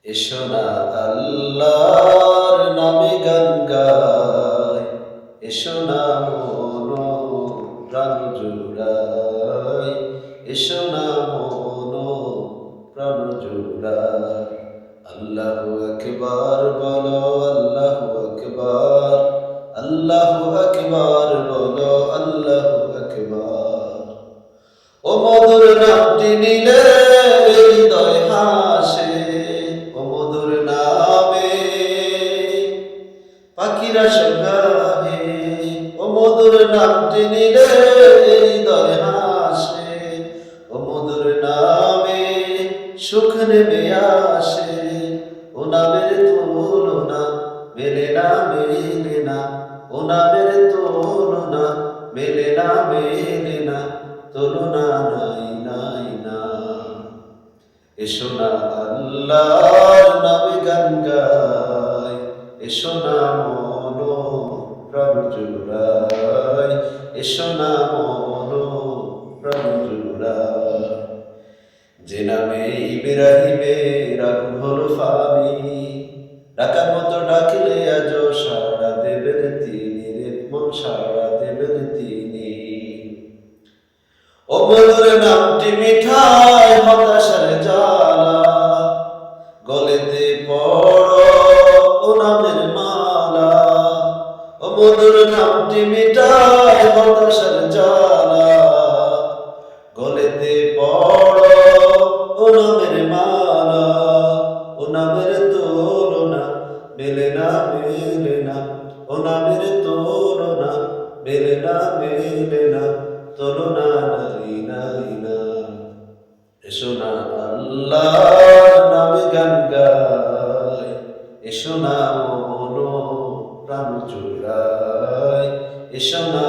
এসো না আল্লাহর নামে গান গাই, এসো না মন প্রাণ জুড়াই, এসো না মন প্রাণ জুড়াই। আল্লাহু আকবার বলো, আল্লাহু আকবার, আল্লাহু আকবার বলো, আল্লাহু আকবার। ও মধুর নামটি নিলে হৃদয় হাসে, ও মধুর নামে পাখিরা সঙ্গাহে। ও মধুর নামটি নিলে হৃদয় হাসে, ও মধুর নামে সুখ নেমে আসে। ও নামের তুলনা মেলে না, মেলে না, ও নামের তুলনা মেলে না, মেলে না, তুলনা নাই, নাই না। এসো না আল্লাহর নামে গান গাই, এসো না মন প্রাণ জুড়াই, এসো না মন প্রাণ জুড়াই। যে নামে ইব্রাহিমের আগুন হলো ফানি, ডাকার মতো ডাকলে আজ সাড়া দেবেন তিনি রে মন, সাড়া দেবেন তিনি। ও মধুর নামটি মিঠাই হতাশার জ্বালা, গলেতে পড়ো ও নামের মালা। ও মধুর নামটি মিঠাই হতাশার জ্বালা, গলেতে পড়ো ও নামের মালা। ও নামের তুলনা মেলে না, মেলে না, ও নামের তুলনা মেলে না, মেলে না, তুলনা নাই, নাই না। এসো না আল্লাহর নামে গান গাই, এসো না মন প্রাণ জুড়াই, এসো না